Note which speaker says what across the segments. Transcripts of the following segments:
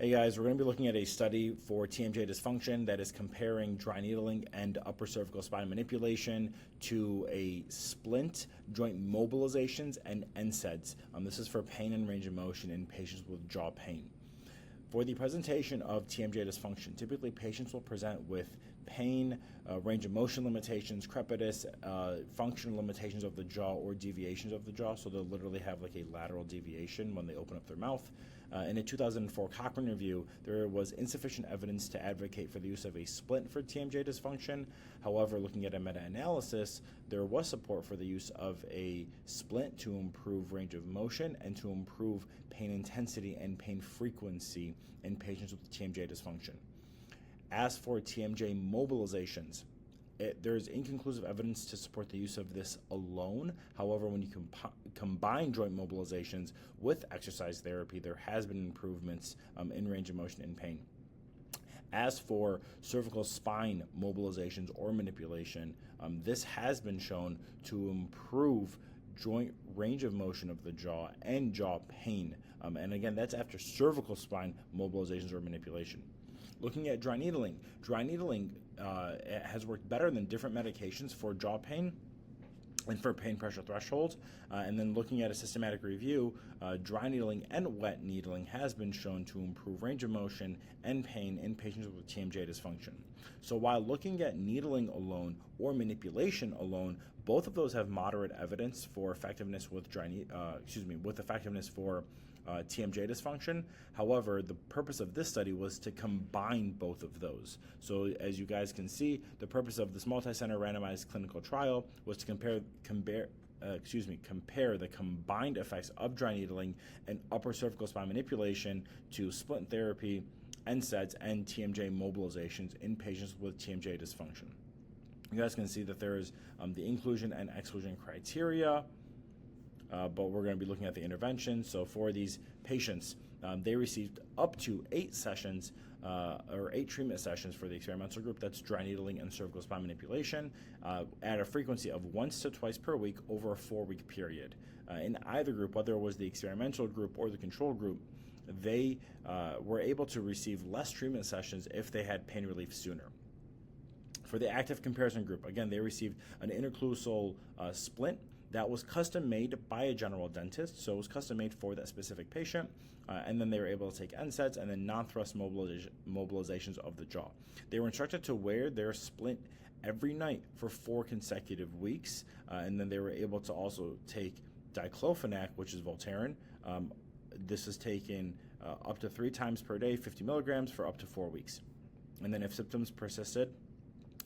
Speaker 1: Hey guys, we're going to be looking at a study for TMJ dysfunction that is comparing dry needling and upper cervical spine manipulation to a splint, joint mobilizations, and NSAIDs. This is for pain and range of motion in patients with jaw pain. For the presentation of TMJ dysfunction, typically patients will present with pain, range of motion limitations, crepitus, functional limitations of the jaw, or deviations of the jaw. So they'll literally have like a lateral deviation when they open up their mouth. In a 2004 Cochrane review, there was insufficient evidence to advocate for the use of a splint for TMJ dysfunction. However, looking at a meta-analysis, there was support for the use of a splint to improve range of motion and to improve pain intensity and pain frequency in patients with TMJ dysfunction. As for TMJ mobilizations, there's inconclusive evidence to support the use of this alone. However, when you combine joint mobilizations with exercise therapy, there has been improvements in range of motion and pain. As for cervical spine mobilizations or manipulation, this has been shown to improve joint range of motion of the jaw and jaw pain. And again, that's after cervical spine mobilizations or manipulation. Looking at dry needling has worked better than different medications for jaw pain and for pain pressure thresholds. And then looking at a systematic review, dry needling and wet needling has been shown to improve range of motion and pain in patients with TMJ dysfunction. So while looking at needling alone or manipulation alone, both of those have moderate evidence for effectiveness with effectiveness for TMJ dysfunction. However, the purpose of this study was to combine both of those. So as you guys can see, the purpose of this multi-center randomized clinical trial was to compare the combined effects of dry needling and upper cervical spine manipulation to splint therapy, NSAIDs, and TMJ mobilizations in patients with TMJ dysfunction. You guys can see that there is the inclusion and exclusion criteria. But we're going to be looking at the intervention. So for these patients, they received up to 8 sessions or 8 treatment sessions for the experimental group. That's dry needling and cervical spine manipulation at a frequency of once to twice per week over a 4-week period. In either group, whether it was the experimental group or the control group, they were able to receive less treatment sessions if they had pain relief sooner. For the active comparison group, again, they received an interocclusal splint that was custom made by a general dentist, so it was custom made for that specific patient, and then they were able to take NSAIDs and then non-thrust mobilizations of the jaw. They were instructed to wear their splint every night for 4 consecutive weeks, and then they were able to also take diclofenac, which is Voltaren. This is taken up to 3 times per day, 50 milligrams for up to 4 weeks. And then if symptoms persisted,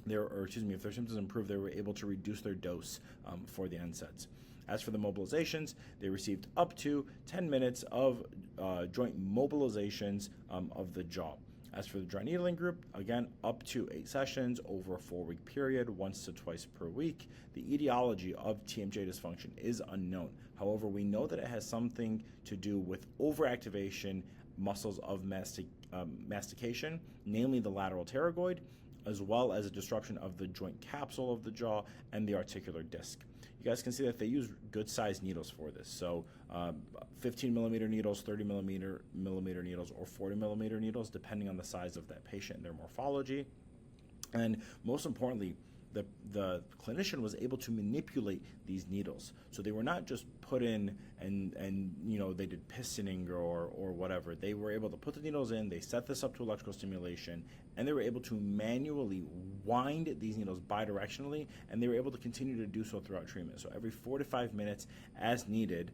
Speaker 1: if their symptoms improved, they were able to reduce their dose for the NSAIDs. As for the mobilizations, they received up to 10 minutes of joint mobilizations of the jaw. As for the dry needling group, again, up to 8 sessions over a 4-week period, once to twice per week. The etiology of TMJ dysfunction is unknown. However, we know that it has something to do with overactivation muscles of mastication, namely the lateral pterygoid, as well as a disruption of the joint capsule of the jaw and the articular disc. You guys can see that they use good-sized needles for this. So 15 millimeter needles, 30 millimeter needles, or 40 millimeter needles, depending on the size of that patient and their morphology. And most importantly, the clinician was able to manipulate these needles. So they were not just put in and they did pistoning or whatever. They were able to put the needles in, they set this up to electrical stimulation, and they were able to manually wind these needles bidirectionally, and they were able to continue to do so throughout treatment. So every 4 to 5 minutes as needed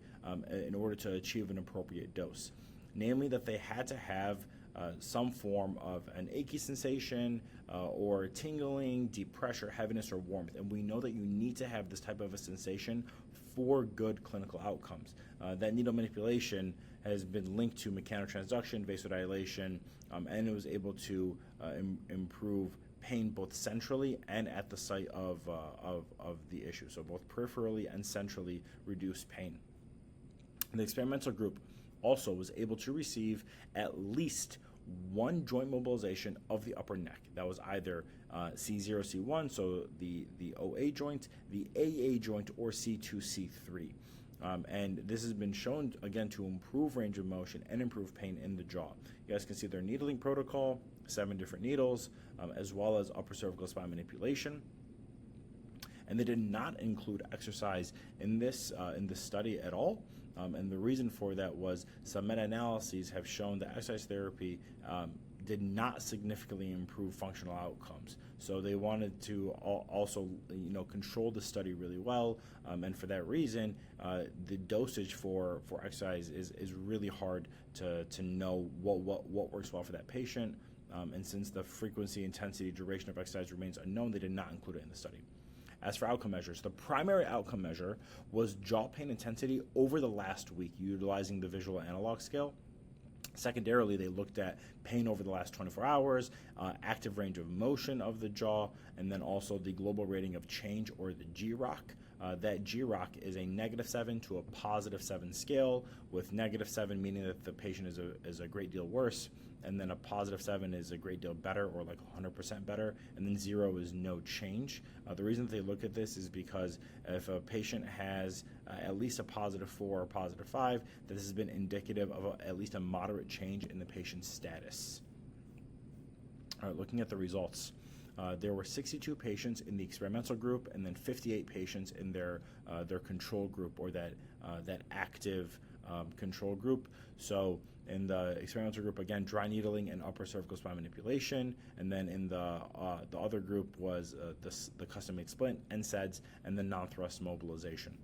Speaker 1: in order to achieve an appropriate dose. Namely that they had to have some form of an achy sensation or tingling, deep pressure, heaviness, or warmth. And we know that you need to have this type of a sensation for good clinical outcomes. That needle manipulation has been linked to mechanotransduction, vasodilation, and it was able to improve pain both centrally and at the site of the issue. So both peripherally and centrally reduced pain. The experimental group also was able to receive at least 1 joint mobilization of the upper neck. That was either C0, C1, so the OA joint, the AA joint, or C2, C3. And this has been shown, again, to improve range of motion and improve pain in the jaw. You guys can see their needling protocol, 7 different needles, as well as upper cervical spine manipulation. And they did not include exercise in this study at all. And the reason for that was some meta-analyses have shown that exercise therapy did not significantly improve functional outcomes. So they wanted to also, control the study really well, and for that reason, the dosage for exercise is really hard to know what works well for that patient. And since the frequency, intensity, duration of exercise remains unknown, they did not include it in the study. As for outcome measures, the primary outcome measure was jaw pain intensity over the last week, utilizing the visual analog scale. Secondarily, they looked at pain over the last 24 hours, active range of motion of the jaw, and then also the global rating of change, or the GROC. That GROC is a -7 to a +7 scale, with -7 meaning that the patient is a great deal worse, and then a +7 is a great deal better, or like 100% better, and then 0 is no change. The reason that they look at this is because if a patient has at least a +4 or +5, this has been indicative of at least a moderate change in the patient's status. All right, looking at the results. There were 62 patients in the experimental group, and then 58 patients in their control group, or that active control group. So in the experimental group, again, dry needling and upper cervical spine manipulation, and then in the other group was the custom-made splint, NSAIDs, and the non-thrust mobilization.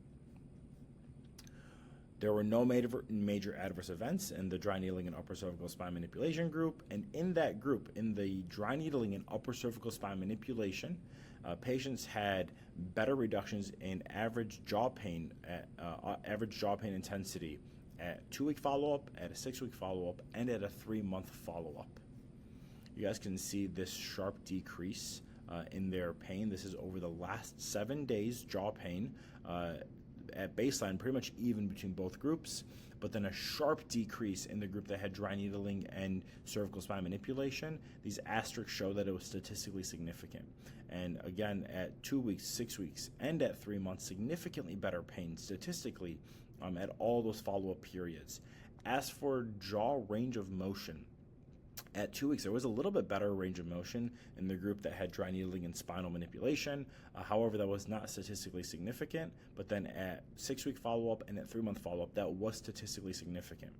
Speaker 1: There were no major adverse events in the dry needling and upper cervical spine manipulation group, and in that group, in the dry needling and upper cervical spine manipulation, patients had better reductions in average jaw pain intensity at 2-week follow-up, at a 6-week follow-up, and at a 3-month follow-up. You guys can see this sharp decrease in their pain. This is over the last 7 days jaw pain. At baseline, pretty much even between both groups, but then a sharp decrease in the group that had dry needling and cervical spine manipulation. These asterisks show that it was statistically significant. And again, at 2 weeks, 6 weeks, and at 3 months, significantly better pain statistically at all those follow-up periods. As for jaw range of motion, at 2 weeks, there was a little bit better range of motion in the group that had dry needling and spinal manipulation. However, that was not statistically significant. But then at 6-week follow-up and at 3-month follow-up, that was statistically significant.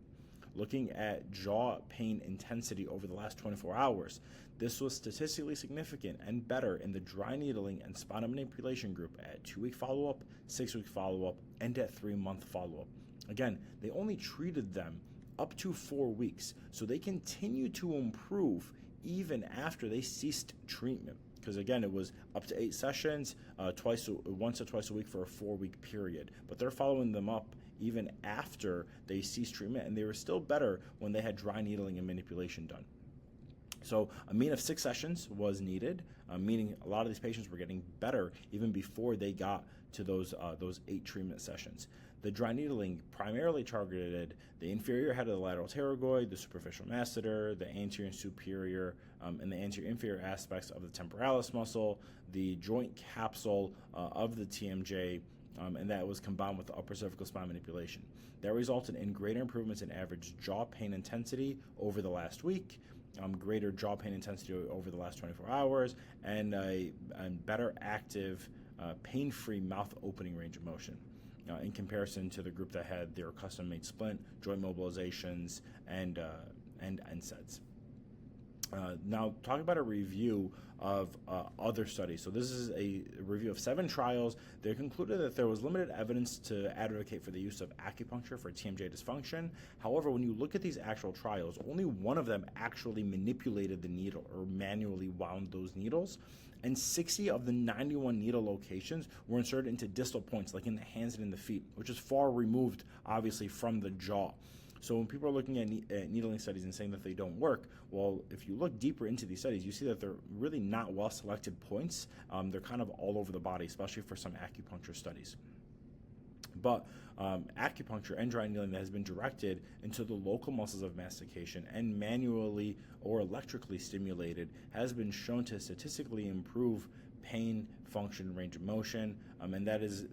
Speaker 1: Looking at jaw pain intensity over the last 24 hours, this was statistically significant and better in the dry needling and spinal manipulation group at 2-week follow-up, 6-week follow-up, and at 3-month follow-up. Again, they only treated them up to 4 weeks, so they continue to improve even after they ceased treatment. Because again, it was up to 8 sessions, once or twice a week for a 4-week period. But they're following them up even after they ceased treatment, and they were still better when they had dry needling and manipulation done. So a mean of 6 sessions was needed, meaning a lot of these patients were getting better even before they got to those 8 treatment sessions. The dry needling primarily targeted the inferior head of the lateral pterygoid, the superficial masseter, the anterior and superior, and the anterior inferior aspects of the temporalis muscle, the joint capsule of the TMJ, and that was combined with the upper cervical spine manipulation. That resulted in greater improvements in average jaw pain intensity over the last week, greater jaw pain intensity over the last 24 hours, and better active, pain-free mouth opening range of motion. In comparison to the group that had their custom-made splint, joint mobilizations, and NSAIDs. Now, talk about a review of other studies. So this is a review of 7 trials. They concluded that there was limited evidence to advocate for the use of acupuncture for TMJ dysfunction. However, when you look at these actual trials, only one of them actually manipulated the needle or manually wound those needles. And 60 of the 91 needle locations were inserted into distal points, like in the hands and in the feet, which is far removed, obviously, from the jaw. So when people are looking at needling studies and saying that they don't work, well, if you look deeper into these studies, you see that they're really not well-selected points. They're kind of all over the body, especially for some acupuncture studies. But acupuncture and dry needling that has been directed into the local muscles of mastication and manually or electrically stimulated has been shown to statistically improve pain, function, range of motion, and that is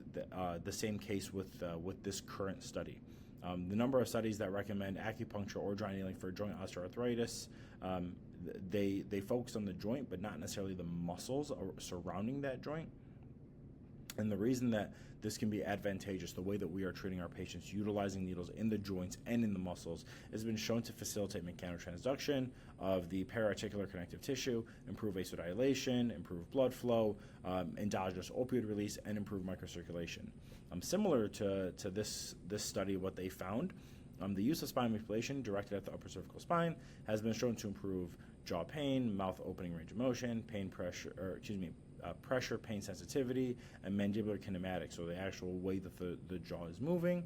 Speaker 1: the same case with this current study. The number of studies that recommend acupuncture or dry needling for joint osteoarthritis, they focus on the joint, but not necessarily the muscles surrounding that joint. And the reason that this can be advantageous, the way that we are treating our patients utilizing needles in the joints and in the muscles, has been shown to facilitate mechanotransduction of the periarticular connective tissue, improve vasodilation, improve blood flow, endogenous opioid release, and improve microcirculation. Similar to this study, what they found, the use of spinal manipulation directed at the upper cervical spine has been shown to improve jaw pain, mouth opening range of motion, pressure, pain sensitivity, and mandibular kinematics, so the actual way that the jaw is moving,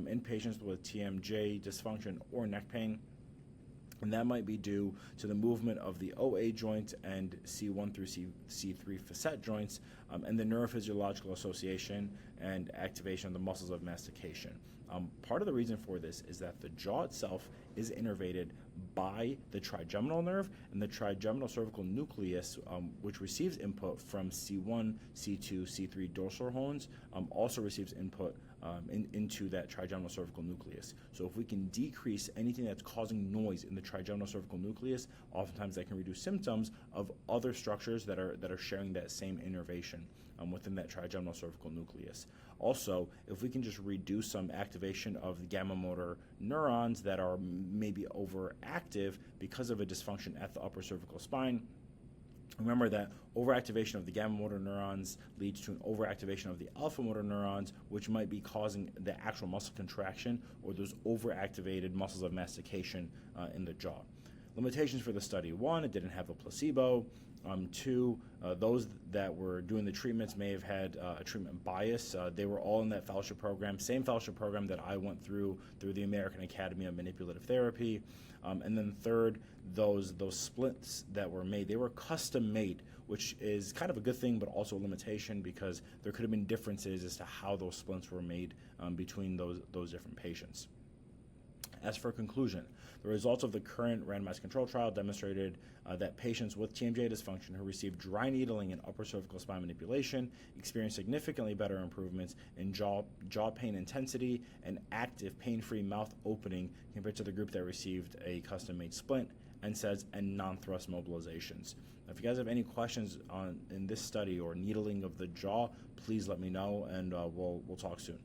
Speaker 1: in patients with TMJ dysfunction or neck pain. And that might be due to the movement of the OA joint and C1 through C3 facet joints, and the neurophysiological association and activation of the muscles of mastication. Part of the reason for this is that the jaw itself is innervated by the trigeminal nerve, and the trigeminal cervical nucleus, which receives input from C1, C2, C3 dorsal horns, also receives input into that trigeminal cervical nucleus. So if we can decrease anything that's causing noise in the trigeminal cervical nucleus, oftentimes that can reduce symptoms of other structures that are sharing that same innervation within that trigeminal cervical nucleus. Also, if we can just reduce some activation of the gamma motor neurons that are maybe overactive because of a dysfunction at the upper cervical spine, remember that overactivation of the gamma motor neurons leads to an overactivation of the alpha motor neurons, which might be causing the actual muscle contraction or those overactivated muscles of mastication in the jaw. Limitations for the study: 1, it didn't have a placebo. 2, those that were doing the treatments may have had a treatment bias. They were all in that fellowship program, same fellowship program that I went through the American Academy of Manipulative Therapy. And then 3rd, those splints that were made, they were custom made, which is kind of a good thing, but also a limitation because there could have been differences as to how those splints were made between those different patients. As for conclusion, the results of the current randomized control trial demonstrated that patients with TMJ dysfunction who received dry needling and upper cervical spine manipulation experienced significantly better improvements in jaw pain intensity and active pain-free mouth opening compared to the group that received a custom-made splint, NSAIDs, and non-thrust mobilizations. If you guys have any questions in this study or needling of the jaw, please let me know, and we'll talk soon.